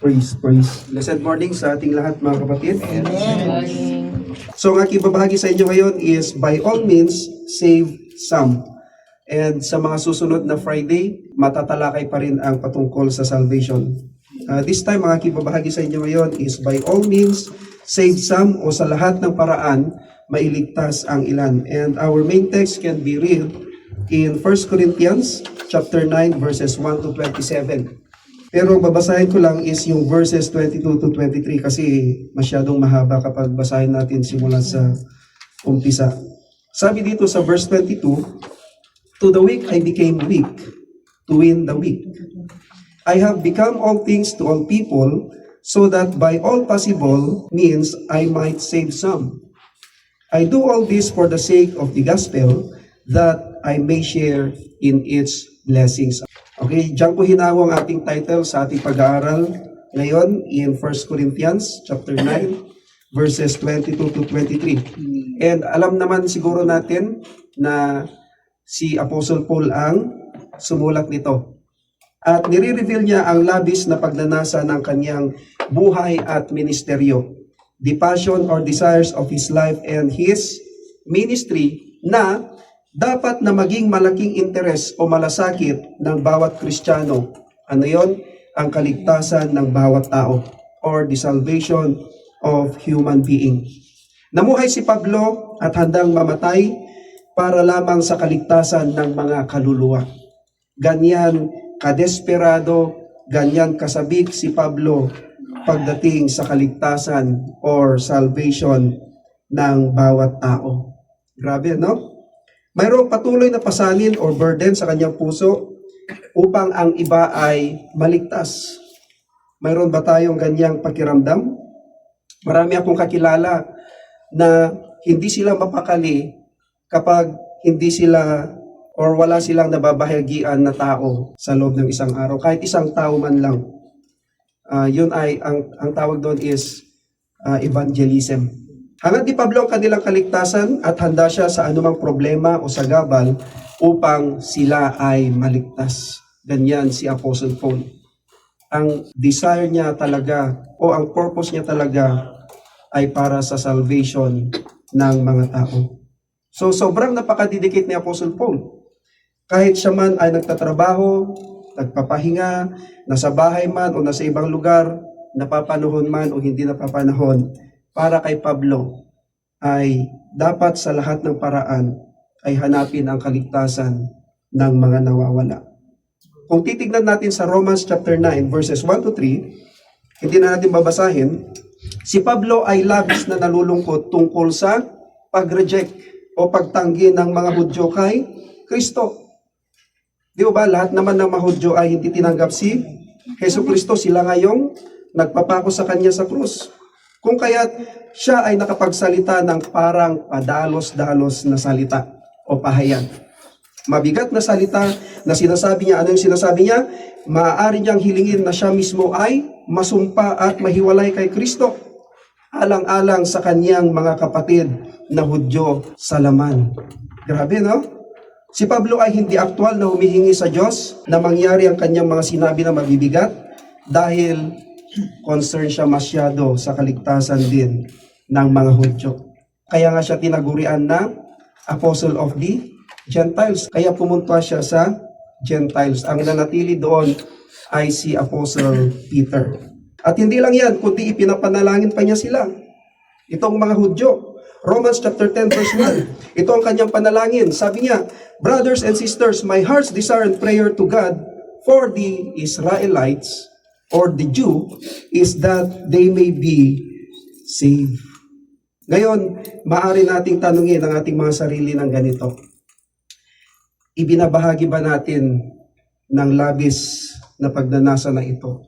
Praise. Blessed morning sa ating lahat mga kapatid. Morning. So ang aking babahagi sa inyo ngayon is by all means, save some. And sa mga susunod na Friday, matatalakay pa rin ang patungkol sa salvation. This time, ang aking babahagi sa inyo ngayon is by all means, save some o sa lahat ng paraan, mailigtas ang ilan. And our main text can be read in 1 Corinthians chapter 9 verses 1 to 27. Pero babasahin ko lang is yung verses 22 to 23 kasi masyadong mahaba kapag basahin natin simula sa umpisa. Sabi dito sa verse 22, "To the weak I became weak, to win the weak. I have become all things to all people, so that by all possible means I might save some. I do all this for the sake of the gospel, that I may share in its blessings." Okay, diyan ko hinago ang ating title sa ating pag-aaral ngayon in 1 Corinthians chapter 9 verses 22 to 23. And alam naman siguro natin na si Apostle Paul ang sumulat nito. At nire-reveal niya ang labis na pagnanasa ng kanyang buhay at ministeryo, the passion or desires of his life and his ministry na dapat na maging malaking interes o malasakit ng bawat Kristiyano. Ano yon? Ang kaligtasan ng bawat tao or the salvation of human being. Namuhay si Pablo at handang mamatay para lamang sa kaligtasan ng mga kaluluwa. Ganyan kadesperado, ganyan kasabik si Pablo pagdating sa kaligtasan or salvation ng bawat tao. Grabe, no? Mayroong patuloy na pasalin or burden sa kanyang puso upang ang iba ay maligtas. Mayroon ba tayong ganyang pakiramdam? Marami akong kakilala na hindi sila mapakali kapag hindi sila or wala silang nababahagian na tao sa loob ng isang araw. Kahit isang tao man lang. Yun ay, ang tawag doon is evangelism. Hangad ni Pablo ang kanilang kaligtasan at handa siya sa anumang problema o sagabal upang sila ay maligtas. Ganyan si Apostle Paul. Ang desire niya talaga o ang purpose niya talaga ay para sa salvation ng mga tao. So sobrang napakadidikit ni Apostle Paul. Kahit siya man ay nagtatrabaho, nagpapahinga, nasa bahay man o nasa ibang lugar, napapanahon man o hindi napapanahon, para kay Pablo ay dapat sa lahat ng paraan ay hanapin ang kaligtasan ng mga nawawala. Kung titignan natin sa Romans chapter 9 verses 1 to 3, hindi na natin babasahin, si Pablo ay labis na nalulungkot tungkol sa pag-reject o pagtanggi ng mga Hudyo kay Kristo. Di ba lahat naman ng mga Hudyo ay hindi tinanggap si Jesucristo, sila ngayong nagpapako sa kanya sa krus. Kung kaya't siya ay nakapagsalita ng parang padalos-dalos na salita o pahayag. Mabigat na salita na sinasabi niya, ano yung sinasabi niya? Maaari niyang hilingin na siya mismo ay masumpa at mahiwalay kay Kristo, alang-alang sa kanyang mga kapatid na Hudyo sa laman. Grabe, no? Si Pablo ay hindi aktwal na humihingi sa Diyos na mangyari ang kanyang mga sinabi na mabibigat dahil concern siya masyado sa kaligtasan din ng mga Hudyo. Kaya nga siya tinagurian na Apostle of the Gentiles. Kaya pumunta siya sa Gentiles. Ang nanatili doon ay si Apostle Peter. At hindi lang yan, kundi ipinapanalangin pa niya sila. Itong mga Hudyo. Romans chapter 10 verse 1. Ito ang kanyang panalangin. Sabi niya, "Brothers and sisters, my heart's desire and prayer to God for the Israelites or the Jew is that they may be saved." Ngayon, maaari nating tanungin ang ating mga sarili ng ganito. Ibinabahagi ba natin ng labis na pagnanasa na ito?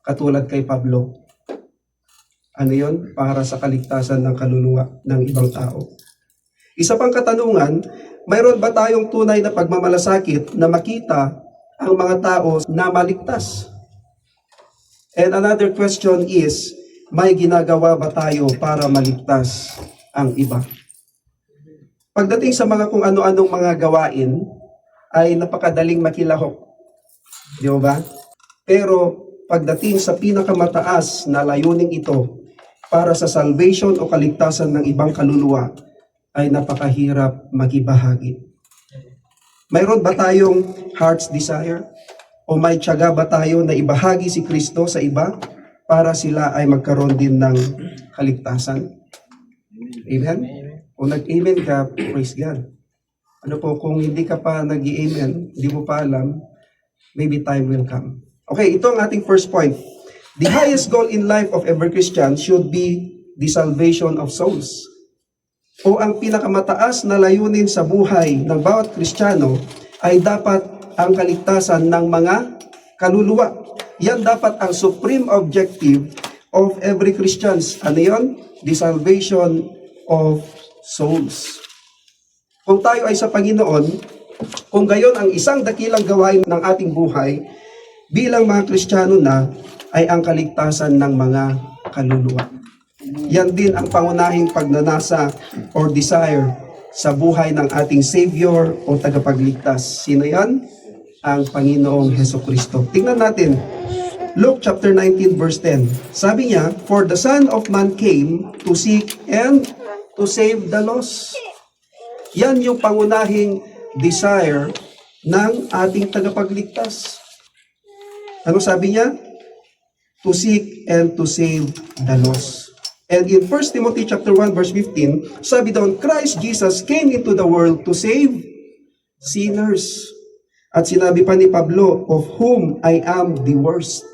Katulad kay Pablo. Ano yon? Para sa kaligtasan ng kaluluwa ng ibang tao. Isa pang katanungan, mayroon ba tayong tunay na pagmamalasakit na makita ang mga tao na maligtas? And another question is, may ginagawa ba tayo para maligtas ang iba? Pagdating sa mga kung ano-anong mga gawain, ay napakadaling makilahok. Di ba? Pero pagdating sa pinakamataas na layuning ito para sa salvation o kaligtasan ng ibang kaluluwa ay napakahirap magibahagi. Mayroon ba tayong heart's desire? O may tiyaga ba tayo na ibahagi si Kristo sa iba para sila ay magkaroon din ng kaligtasan? Amen? Kung nag-amen ka, praise God. Ano po, kung hindi ka pa nag-amen, hindi mo pa alam, maybe time will come. Okay, ito ang ating first point. The highest goal in life of every Christian should be the salvation of souls. O ang pinakamataas na layunin sa buhay ng bawat Kristiyano ay dapat ang kaligtasan ng mga kaluluwa. Yan dapat ang supreme objective of every Christians. Ano yun? The salvation of souls. Kung tayo ay sa Panginoon, kung gayon ang isang dakilang gawain ng ating buhay, bilang mga Kristiyano na, ay ang kaligtasan ng mga kaluluwa. Yan din ang pangunahing pagnanasa or desire sa buhay ng ating Savior o tagapagligtas. Sino yan? Ang Panginoong Hesukristo. Tingnan natin, Luke chapter 19 verse 10. Sabi niya, "For the Son of Man came to seek and to save the lost." Yan yung pangunahing desire ng ating tagapagligtas. Ano sabi niya? To seek and to save the lost. And in 1 Timothy chapter 1 verse 15, sabi doon, Christ Jesus came into the world to save sinners. At sinabi pa ni Pablo, of whom I am the worst.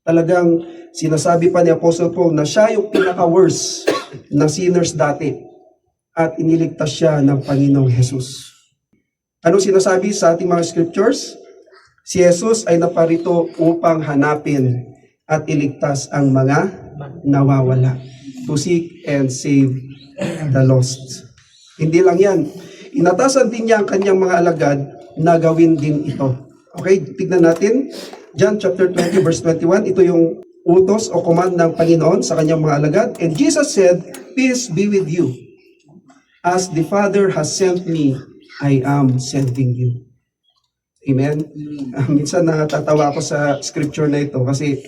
Talagang sinasabi pa ni Apostle Paul na siya yung pinaka-worst na sinners dati. At iniligtas siya ng Panginoong Jesus. Ano sinasabi sa ating mga scriptures? Si Jesus ay naparito upang hanapin at iligtas ang mga nawawala. To seek and save the lost. Hindi lang yan. Inatasan din niya ang kanyang mga alagad na gawin din ito. Okay, tignan natin. John chapter 20 verse 21. Ito yung utos o command ng Panginoon sa kanyang mga alagad. And Jesus said, "Peace be with you. As the Father has sent me, I am sending you." Amen? Minsan natatawa ako sa scripture na ito kasi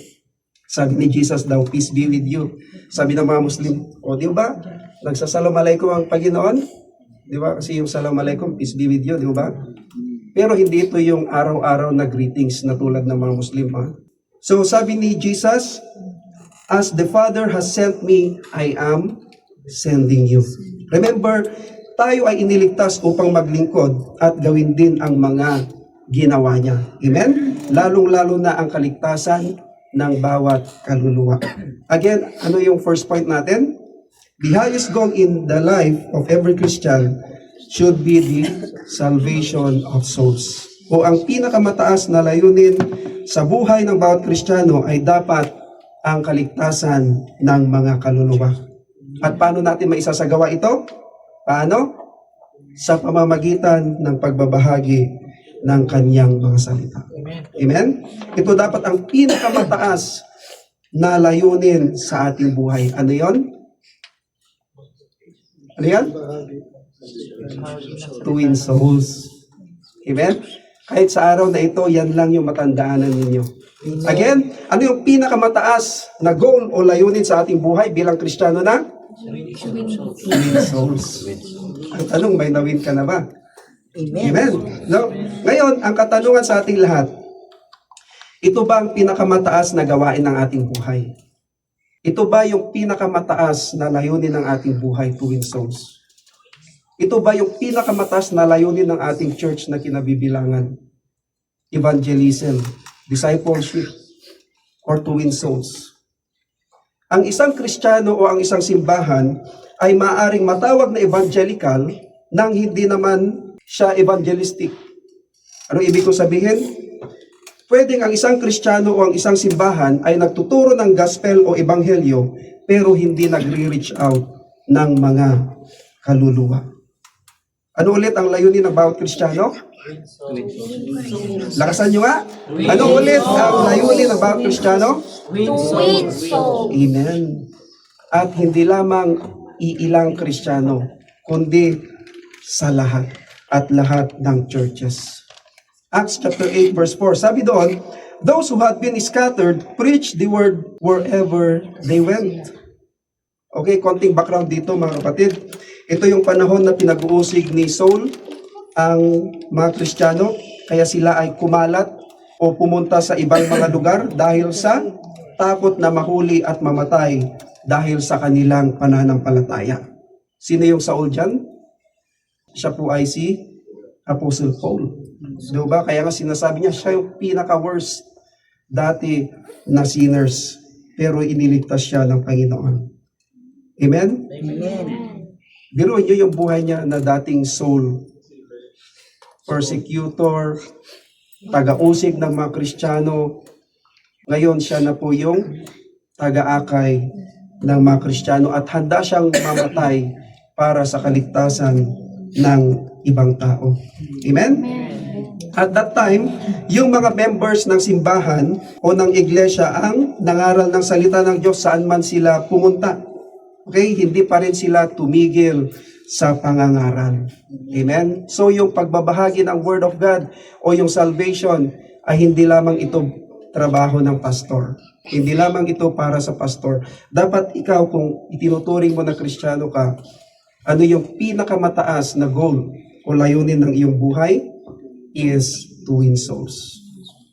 sabi ni Jesus daw, "Peace be with you." Sabi ng mga Muslim, o di ba? Nagsasalam alaikum ang Panginoon. Di ba? Kasi yung salam alaikum, peace be with you, di ba? Pero hindi ito yung araw-araw na greetings na tulad ng mga Muslim. Ha? So sabi ni Jesus, "As the Father has sent me, I am sending you." Remember, tayo ay iniligtas upang maglingkod at gawin din ang mga ginawa niya. Amen? Lalong-lalo na ang kaligtasan ng bawat kaluluwa. Again, ano yung first point natin? The highest goal in the life of every Christian should be the salvation of souls. O ang pinakamataas na layunin sa buhay ng bawat Kristiyano ay dapat ang kaligtasan ng mga kaluluwa. At paano natin maisasagawa ito? Paano? Sa pamamagitan ng pagbabahagi ng kanyang mga salita. Amen? Ito dapat ang pinakamataas na layunin sa ating buhay. Ano yon? Ano yan? To win souls. Amen? Kahit sa araw na ito, yan lang yung matandaanan ninyo. Again, ano yung pinakamataas na goal o layunin sa ating buhay bilang Kristiyano na? Win souls. Ang tanong, may nawin ka na ba? Amen. No? Ngayon, ang katanungan sa ating lahat, ito ba ang pinakamataas na gawain ng ating buhay? Ito ba yung pinakamataas na layunin ng ating buhay to win souls? Ito ba yung pinakamataas na layunin ng ating church na kinabibilangan? Evangelism, discipleship, or to win souls? Ang isang Kristiyano o ang isang simbahan ay maaring matawag na evangelical nang hindi naman siya evangelistic. Ano ibig ko sabihin? Pwedeng ang isang Kristiyano o ang isang simbahan ay nagtuturo ng gospel o ebanghelyo pero hindi nagre-reach out ng mga kaluluwa. Ano ulit ang layunin ng bawat Kristiyano? Lakasan nyo nga. Ano ulit ang layunin ng bawat Kristiyano? Win soul. Amen. At hindi lamang iilang Kristiyano, kundi sa lahat at lahat ng churches. Acts chapter 8 verse 4, sabi doon, those who had been scattered preached the word wherever they went. Okay, konting background dito mga kapatid. Ito yung panahon na pinag-uusig ni Saul ang mga Kristiyano, kaya sila ay kumalat o pumunta sa ibang mga lugar dahil sa takot na mahuli at mamatay dahil sa kanilang pananampalataya. Sino yung Saul dyan? Siya po ay si Apostle Paul. Diba? Kaya nga sinasabi niya, siya yung pinaka-worst dati na sinners, pero iniligtas siya ng Panginoon. Amen? Amen. Biruin niyo yung buhay niya na dating Saul, persecutor, taga-usig ng mga Kristiyano. Ngayon siya na po yung taga-akay ng mga Kristiyano at handa siyang mamatay para sa kaligtasan ng ibang tao. Amen? At that time, yung mga members ng simbahan o ng iglesia ang nangaral ng salita ng Diyos saan man sila pumunta. Okay? Hindi pa rin sila tumigil sa pangangaral. Amen? So yung pagbabahagi ng Word of God o yung salvation ay hindi lamang ito trabaho ng pastor. Hindi lamang ito para sa pastor. Dapat ikaw kung itinuturing mo na Kristiyano ka, ano yung pinakamataas na goal o layunin ng iyong buhay is to win souls.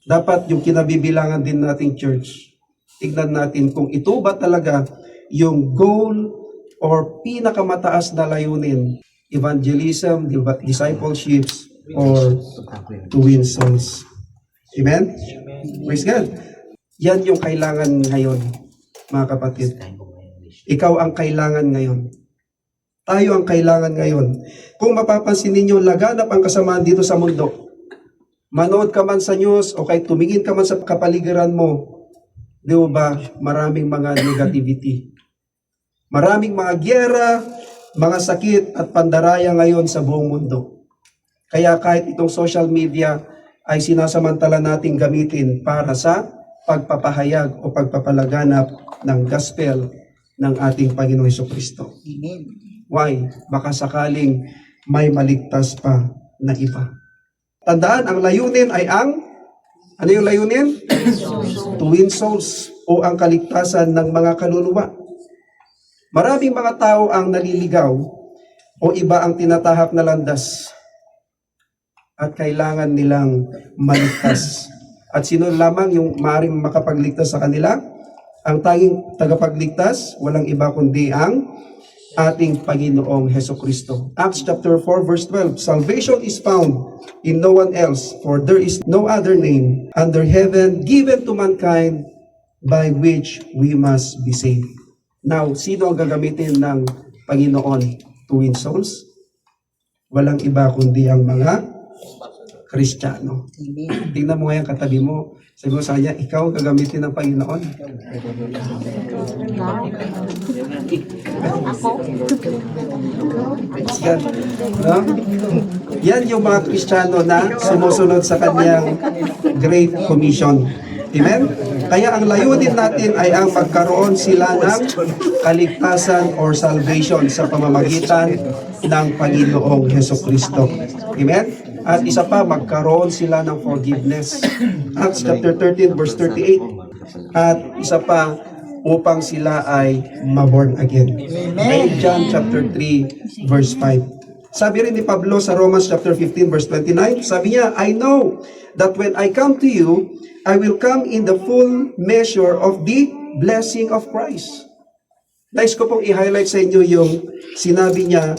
Dapat yung kinabibilangan din nating church, tignan natin kung ito ba talaga yung goal or pinakamataas na layunin, evangelism, discipleship, or to win souls. Amen? Praise God. Yan yung kailangan ngayon, mga kapatid. Ikaw ang kailangan ngayon. Tayo ang kailangan ngayon. Kung mapapansin ninyo, laganap ang kasamaan dito sa mundo. Manood ka man sa news o kahit tumingin ka man sa kapaligiran mo, di ba, maraming mga negativity. Maraming mga gyera, mga sakit at pandaraya ngayon sa buong mundo. Kaya kahit itong social media ay sinasamantala nating gamitin para sa pagpapahayag o pagpapalaganap ng gospel ng ating Panginoong Hesukristo. Amen. Why? Baka sakaling may maligtas pa na iba. Tandaan, ang layunin ay ano yung layunin? To win souls o ang kaligtasan ng mga kaluluwa. Maraming mga tao ang naliligaw o iba ang tinatahak na landas at kailangan nilang maligtas. At sino lamang yung maaaring makapagligtas sa kanila? Ang tanging tagapagligtas, walang iba kundi ang ating Panginoong Hesukristo. Acts chapter 4 verse 12, salvation is found in no one else, for there is no other name under heaven given to mankind by which we must be saved. Now, sino ang gagamitin ng Panginoon to win souls? Walang iba kundi ang mga Kristiyano. Amen. Tingnan mo ngayon katabi mo, sabi mo sa kanya, ikaw ang gagamitin ng Panginoon. Yan, no? Yan yung mga Kristiyano na sumusunod sa kanyang Great Commission. Amen? Kaya ang layunin natin ay ang magkaroon sila ng kaligtasan or salvation sa pamamagitan ng Panginoong Hesukristo. Amen? At isa pa, magkaroon sila ng forgiveness. Acts chapter 13 verse 38. At isa pa, upang sila ay maborn again. Ay John chapter 3 verse 5. Sabi rin ni Pablo sa Romans chapter 15 verse 29, sabi niya, I know that when I come to you, I will come in the full measure of the blessing of Christ. Nais ko pong i-highlight sa inyo yung sinabi niya,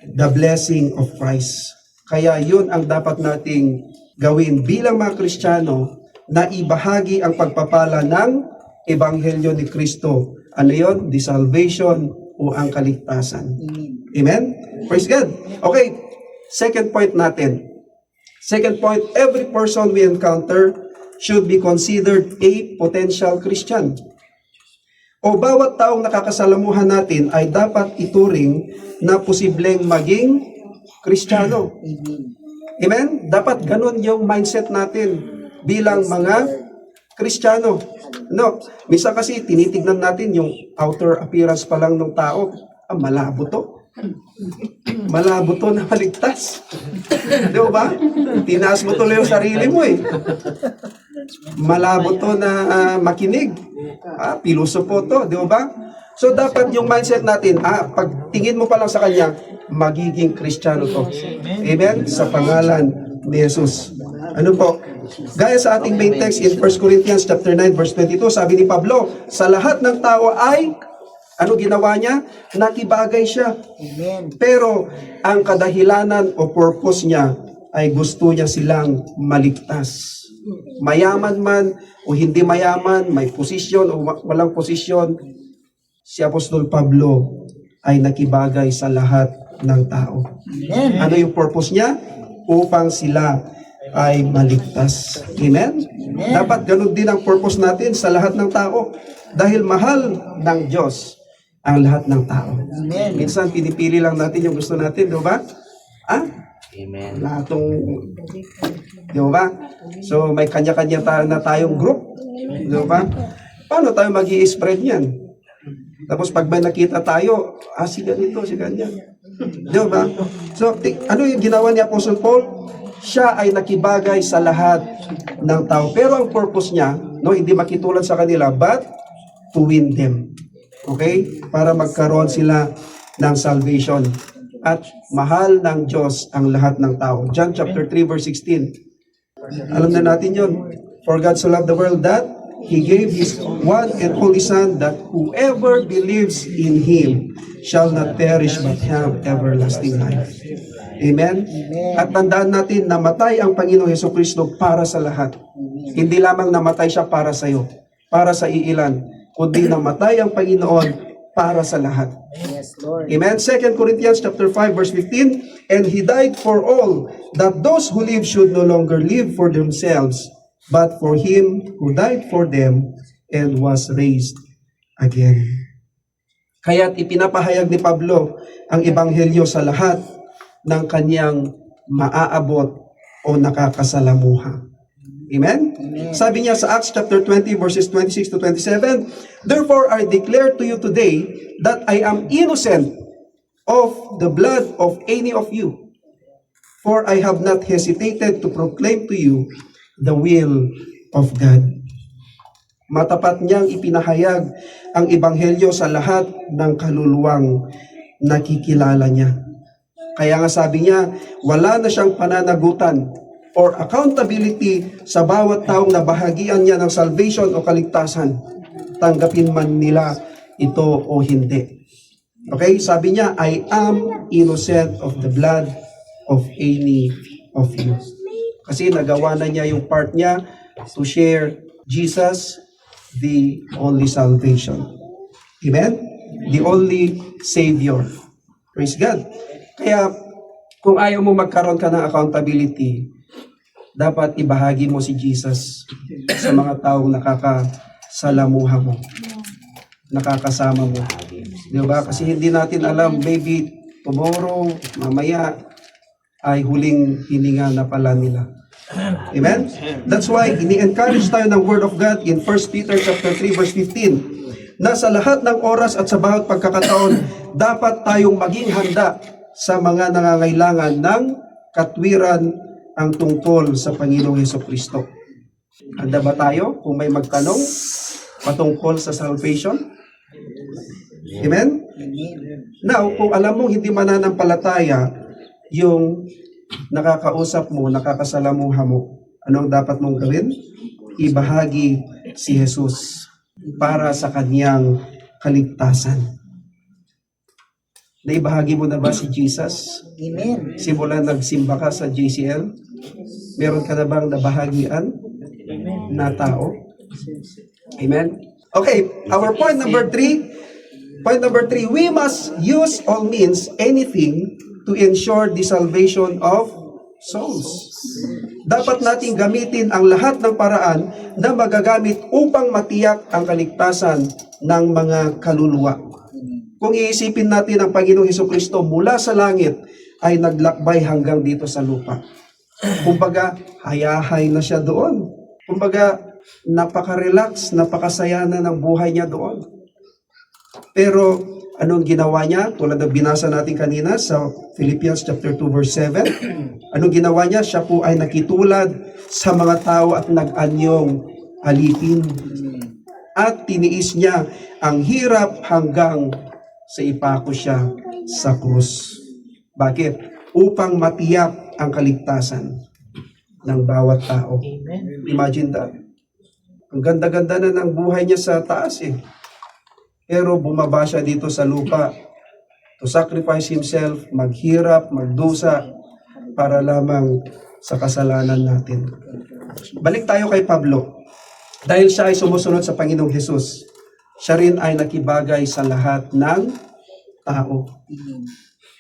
the blessing of Christ. Kaya yun ang dapat nating gawin bilang mga Kristiyano na ibahagi ang pagpapala ng Ebanghelyo ni Kristo. Ano yun? The salvation o ang kaligtasan. Amen? Praise God. Okay, second point natin. Second point, every person we encounter should be considered a potential Christian. O bawat taong nakakasalamuhan natin ay dapat ituring na posibleng maging Kristiyano. Amen? Dapat ganun yung mindset natin bilang mga Kristiyano. No, minsan kasi tinitignan natin yung outer appearance pa lang ng tao. Malabo to. Malabo to na maligtas. Di ba? Tinaas mo tuloy yung sarili mo eh. Malabo to na makinig. Pilosopo to, di ba? So dapat yung mindset natin, pag tingin mo pa lang sa kanya, magiging Kristiyano to. Amen? Sa pangalan ni Jesus. Ano po? Gaya sa ating main text in 1 Corinthians chapter 9 verse 22, sabi ni Pablo, sa lahat ng tao ay, ano ginawa niya? Nakibagay siya. Pero ang kadahilanan o purpose niya ay gusto niya silang maligtas. Mayaman man o hindi mayaman, may posisyon o walang posisyon, si Apostol Pablo ay nakibagay sa lahat ng tao. Ano yung purpose niya? Upang sila ay maligtas. Amen? Dapat ganun din ang purpose natin sa lahat ng tao. Dahil mahal ng Diyos ang lahat ng tao. Minsan pinipili lang natin yung gusto natin, di ba? Amen. Lahatong, di ba? So may kanya-kanya na tayong group, di ba? Paano tayo mag-i-spread yan? Tapos pag may nakita tayo, si ganito, si ganyan. Di ba? So, ano yung ginawa ni Apostle Paul? Siya ay nakibagay sa lahat ng tao. Pero ang purpose niya, no, hindi makitulad sa kanila, but to win them. Okay? Para magkaroon sila ng salvation. At mahal ng Diyos ang lahat ng tao. John chapter 3 verse 16. Alam na natin yun. For God so loved the world that He gave His one and only Son, that whoever believes in Him shall not perish but have everlasting life. Amen? At tandaan natin, namatay ang Panginoong Hesukristo para sa lahat. Hindi lamang namatay siya para sa iyo, para sa iilan, kundi namatay ang Panginoon para sa lahat. Amen? 2 Corinthians chapter 5 verse 15, and He died for all, that those who live should no longer live for themselves, but for Him who died for them and was raised again. Kaya't ipinapahayag ni Pablo ang ebanghelyo sa lahat ng kanyang maaabot o nakakasalamuha. Amen? Sabi niya sa Acts chapter 20 verses 26 to 27, therefore I declare to you today that I am innocent of the blood of any of you, for I have not hesitated to proclaim to you the will of God. Matapat niyang ipinahayag ang ebanghelyo sa lahat ng kaluluwang nakikilala niya. Kaya nga sabi niya, wala na siyang pananagutan or accountability sa bawat taong nabahagian niya ng salvation o kaligtasan. Tanggapin man nila ito o hindi. Okay? Sabi niya, I am innocent of the blood of any of you. Kasi nagawa na niya yung part niya to share Jesus, the only salvation. Amen? The only Savior. Praise God. Kaya, kung ayaw mo magkaroon ka ng accountability, dapat ibahagi mo si Jesus sa mga taong nakakasalamuha mo, nakakasama mo. Di ba? Kasi hindi natin alam, maybe tomorrow, mamaya, ay huling hininga na pala nila. Amen? That's why, ini-encourage tayo ng Word of God in 1 Peter chapter 3 verse 15, na sa lahat ng oras at sa bawat pagkakataon, dapat tayong maging handa sa mga nangangailangan ng katwiran ang tungkol sa Panginoong Hesukristo. Handa ba tayo kung may magtanong patungkol sa salvation? Amen? Now, kung alam mong hindi mananampalataya yung nakakausap mo, nakakasalamuha mo, anong dapat mong gawin? Ibahagi si Jesus para sa kanyang kaligtasan. Naibahagi mo na ba si Jesus? Amen. Simula nagsimba ka sa JCL? Meron ka na bang nabahagian na tao? Amen? Okay, our point number 3. Point number 3, we must use all means, anything, to ensure the salvation of souls. Dapat nating gamitin ang lahat ng paraan na magagamit upang matiyak ang kaligtasan ng mga kaluluwa. Kung iisipin natin ang Panginoong Hesukristo mula sa langit ay naglakbay hanggang dito sa lupa. Kumbaga, hayahay na siya doon. Kumbaga, napaka-relax, napakasaya na ng buhay niya doon. Pero Anong ginawa niya? Tulad ng binasa natin kanina sa Philippians chapter 2 verse 7. Anong ginawa niya? Siya po ay nakitulad sa mga tao at nag-anyong alipin. At tiniis niya ang hirap hanggang sa ipako siya sa krus. Bakit? Upang matiyak ang kaligtasan ng bawat tao. Imagine that. Ang ganda-ganda na ng buhay niya sa taas eh. Pero bumaba siya dito sa lupa to sacrifice himself, maghirap, magdusa para lamang sa kasalanan natin. Balik tayo kay Pablo. Dahil siya ay sumusunod sa Panginoong Hesus, siya rin ay nakibagay sa lahat ng tao.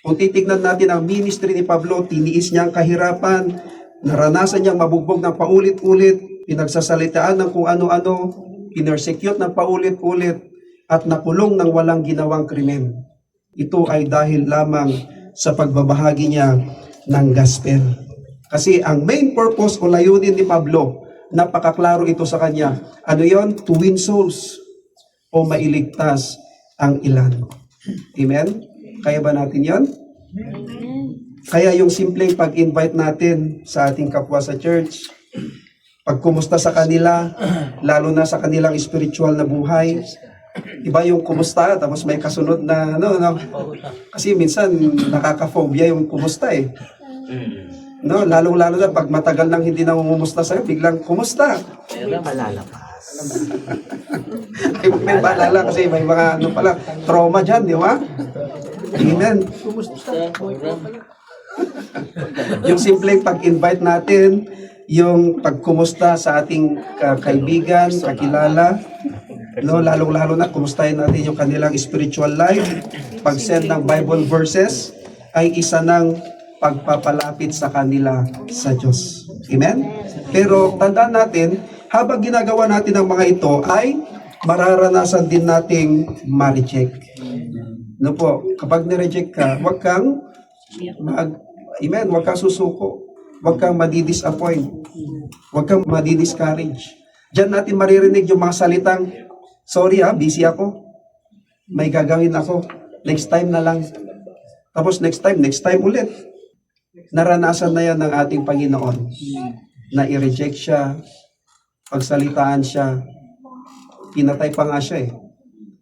Kung titignan natin ang ministry ni Pablo, tiniis niya ang kahirapan, naranasan niyang mabugbog ng paulit-ulit, pinagsasalitaan ng kung ano-ano, pinersecute ng paulit-ulit, at nakulong ng walang ginawang krimen. Ito ay dahil lamang sa pagbabahagi niya ng gospel. Kasi ang main purpose o layunin ni Pablo, napakaklaro ito sa kanya. Ano yon? To win souls o mailigtas ang ilan. Amen? Kaya ba natin yon? Kaya yung simpleng pag-invite natin sa ating kapwa sa church, pagkumusta sa kanila, lalo na sa kanilang spiritual na buhay, iba yung kumusta, tapos may kasunod na, kasi minsan nakaka-phobia yung kumusta eh. No, lalong-lalo na pag matagal nang hindi namumumusta sa'yo, biglang kumusta. Pero malalapas. May balala kasi may mga trauma dyan, di ba? Amen. Yung simpleng pag-invite natin, yung pagkumusta sa ating kaibigan, kakilala, no, lalong-lalo na kumustahin natin yung kanilang spiritual life, pag-send ng Bible verses ay isa ng pagpapalapit sa kanila sa Diyos. Amen? Pero tandaan natin, habang ginagawa natin ang mga ito ay mararanasan din nating ma-reject. No po, kapag ni-reject ka, huwag kang huwag kang susuko. Huwag kang madi-disappoint. Huwag kang madi-discourage. Diyan natin maririnig yung mga salitang, sorry busy ako. May gagawin ako. Next time na lang. Tapos next time ulit. Naranasan na yan ng ating Panginoon. Na i-reject siya, pagsalitaan siya, pinatay pa nga siya eh.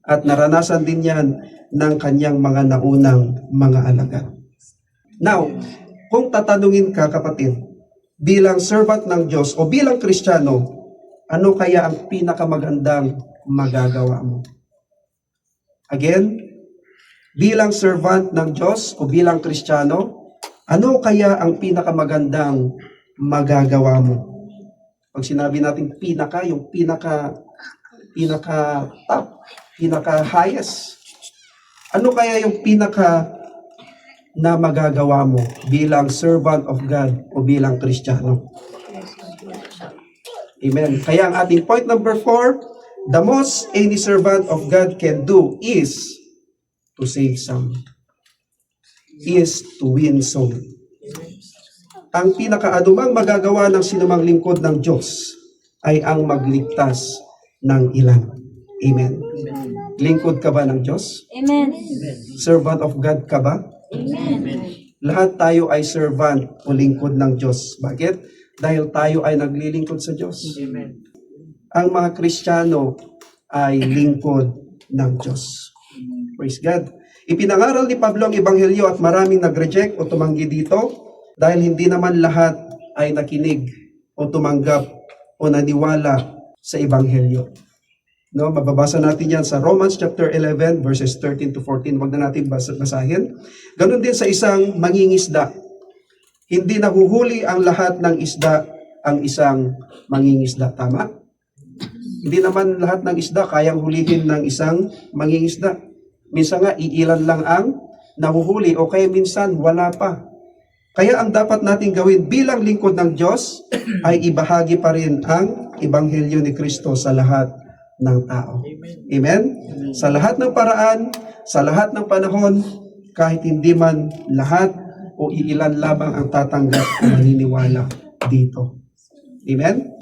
At naranasan din yan ng kanyang mga naunang mga alagad. Now, kung tatanungin ka kapatid, bilang servant ng Diyos o bilang Kristiyano, ano kaya ang pinakamagandang magagawa mo? Again, bilang servant ng Diyos o bilang Kristiyano, ano kaya ang pinakamagandang magagawa mo? Pag sinabi natin yung pinaka-top, pinaka-highest, ano kaya yung na magagawa mo bilang servant of God o bilang Kristiyano? Amen. Kaya ang ating point number 4, the most any servant of God can do is to save some. Is to win soul. Ang pinakaanumang magagawa ng sinumang lingkod ng Diyos ay ang magligtas ng ilan. Amen. Lingkod ka ba ng Diyos? Amen. Servant of God ka ba? Amen. Lahat tayo ay servant o lingkod ng Diyos. Bakit? Dahil tayo ay naglilingkod sa Diyos. Amen. Ang mga Kristiyano ay lingkod ng Diyos. Praise God. Ipinangaral ni Pablo ang Ebanghelyo at maraming nag-reject o tumanggi dito dahil hindi naman lahat ay nakinig o tumanggap o naniwala sa Ebanghelyo. No, mababasa natin yan sa Romans chapter 11 verses 13 to 14. Wag na natin basahin. Ganon din sa isang mangingisda. Hindi nahuhuli ang lahat ng isda ang isang mangingisda. Tama? Hindi naman lahat ng isda kayang hulihin ng isang mangingisda. Minsan nga, iilan lang ang nahuhuli o kaya minsan wala pa. Kaya ang dapat natin gawin bilang lingkod ng Diyos ay ibahagi pa rin ang Ebanghelyo ni Kristo sa lahat ng tao. Amen? Sa lahat ng paraan, sa lahat ng panahon, kahit hindi man lahat o iilan lamang ang tatanggap o maniniwala dito. Amen?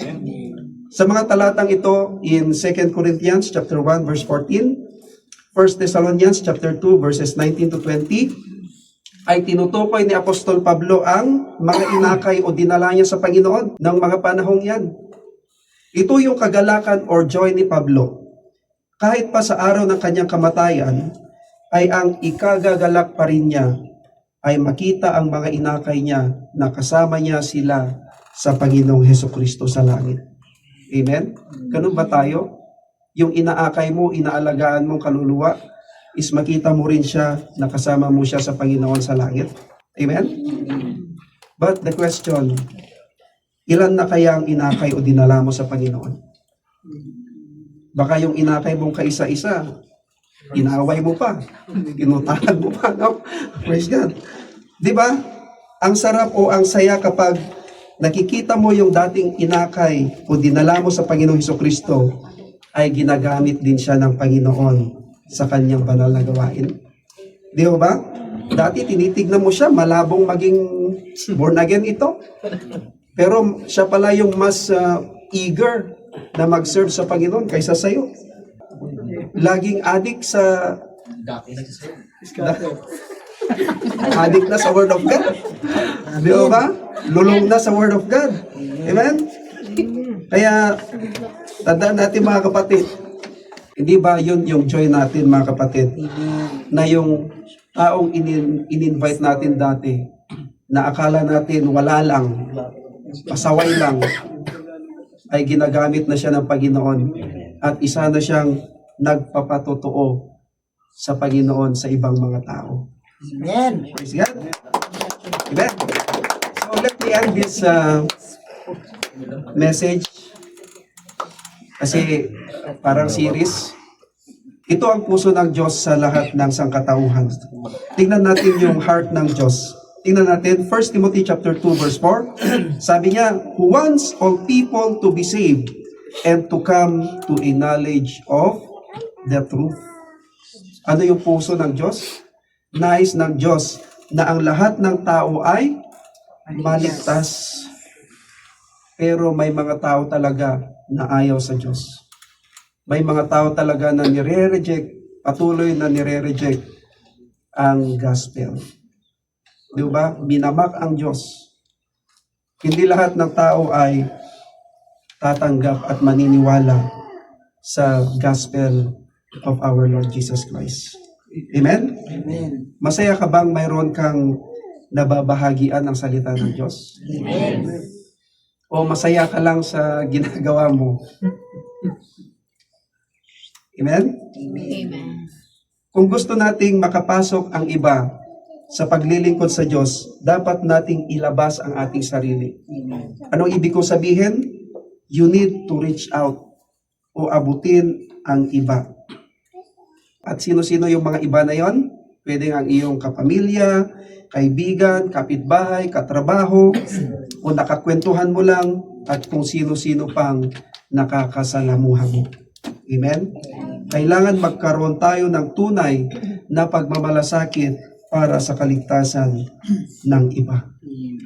Sa mga talatang ito in 2 Corinthians chapter 1 verse 14, 1 Thessalonians chapter 2 verses 19 to 20 ay tinutukoy ni Apostol Pablo ang mga inakay o dinala niya sa Panginoon ng mga panahong yan. Ito yung kagalakan or joy ni Pablo. Kahit pa sa araw ng kanyang kamatayan, ay ang ikagagalak pa rin niya ay makita ang mga inakay niya na kasama niya sila sa Panginoong Hesukristo sa langit. Amen? Ganun ba tayo? Yung inaakay mo, inaalagaan mong kaluluwa, is makita mo rin siya, nakasama mo siya sa Panginoon sa langit. Amen? But the question, ilan na kaya ang inakay o dinala mo sa Panginoon? Baka yung inakay mong kaisa-isa, inaway mo pa, inutahan mo pa, no? Praise God. Di ba? Ang sarap o ang saya kapag nakikita mo yung dating inakay o dinala mo sa Panginoong Hesukristo, ay ginagamit din siya ng Panginoon sa kanyang banal na gawain. Di ba? Dati tinitignan mo siya, malabong maging born again ito. Pero siya pala yung mas eager na mag-serve sa Panginoon kaysa sa'yo. Laging addict sa... addict na sa Word of God. Di ba? Lulong na sa Word of God. Amen? Kaya, tandaan natin mga kapatid, hindi ba yun yung joy natin mga kapatid? Na yung taong in-invite natin dati, na akala natin wala lang, pasaway lang, ay ginagamit na siya ng Panginoon at isa na siyang nagpapatotoo sa Panginoon sa ibang mga tao. Amen. Praise God. Amen. So let me end this message kasi parang series. Ito ang puso ng Diyos sa lahat ng sangkatauhan. Tingnan natin yung heart ng Diyos. Tingnan natin 1 Timothy chapter 2 verse 4. Sabi niya, who wants all people to be saved and to come to a knowledge of the truth. Ano yung puso ng Diyos? Nais ng Diyos na ang lahat ng tao ay maligtas. Pero may mga tao talaga na ayaw sa Diyos. May mga tao talaga na nire-reject, patuloy na nire-reject ang gospel. Di ba? Minamak ang Diyos. Hindi lahat ng tao ay tatanggap at maniniwala sa gospel of our Lord Jesus Christ. Amen? Amen. Masaya ka bang mayroon kang nababahagian ng salita ng Diyos? Amen. O masaya ka lang sa ginagawa mo? Amen? Amen. Kung gusto nating makapasok ang iba sa paglilingkod sa Diyos, dapat nating ilabas ang ating sarili. Anong ibig kong sabihin? You need to reach out o abutin ang iba. At sino-sino yung mga iba na yon? Pwede ang iyong kapamilya, kaibigan, kapitbahay, katrabaho, o nakakwentuhan mo lang, at kung sino-sino pang nakakasalamuha mo. Amen? Kailangan magkaroon tayo ng tunay na pagmamalasakit para sa kaligtasan ng iba.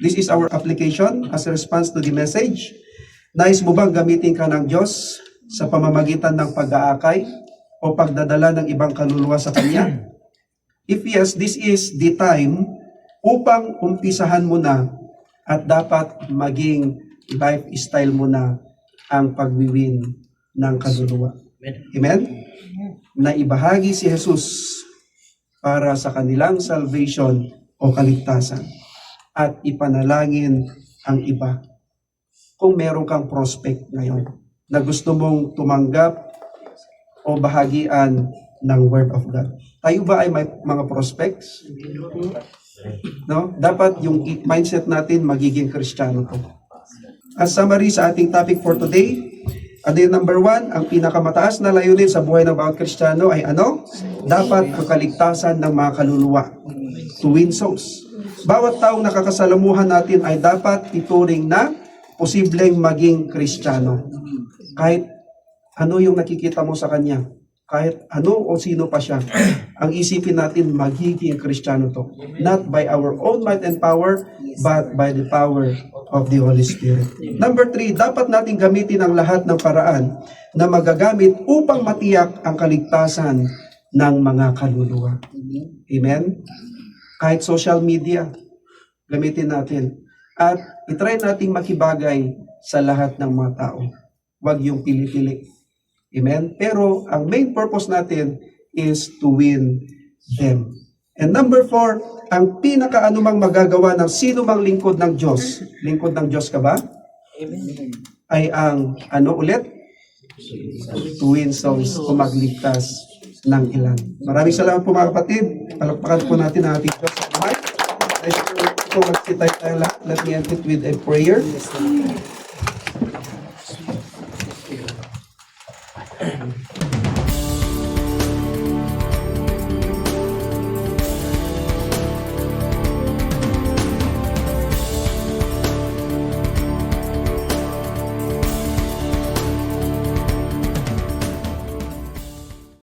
This is our application as a response to the message. Nais mo bang gamitin ka ng Diyos sa pamamagitan ng pag-aakay o pagdadala ng ibang kaluluwa sa Kanya? If yes, this is the time upang umpisahan mo na at dapat maging lifestyle mo na ang pagwiwin ng kaluluwa. Amen? Na ibahagi si Jesus para sa kanilang salvation o kaligtasan at ipanalangin ang iba. Kung meron kang prospect ngayon na gusto mong tumanggap o bahagian ng Word of God. Tayo ba ay may mga prospects? No? Dapat yung mindset natin magiging Kristiyano to. As summary sa ating topic for today, ano yung number 1? Ang pinakamataas na layunin sa buhay ng bawat Kristiyano ay ano? Dapat ang kaligtasan ng mga kaluluwa. To win souls. Bawat taong nakakasalamuhan natin ay dapat ituring na posibleng maging Kristiyano. Kahit ano yung nakikita mo sa kanya, kahit ano o sino pa siya, ang isipin natin magiging Kristiyano to. Not by our own might and power, but by the power of the Holy Spirit. Number 3, dapat natin gamitin ang lahat ng paraan na magagamit upang matiyak ang kaligtasan ng mga kaluluwa. Amen? Kahit social media, gamitin natin. At itry nating makibagay sa lahat ng mga tao. Huwag yung pili-pili. Amen? Pero ang main purpose natin is to win them. And number 4, ang pinaka-anumang magagawa ng sino mang lingkod ng Diyos. Lingkod ng Diyos ka ba? Amen. Ay ang ano ulit? To win souls o magligtas ng ilan. Maraming salamat po mga kapatid. Palakpakan po natin ang ating Diyos sa buhay. Kung magsitay tayo lahat, let me end it with a prayer.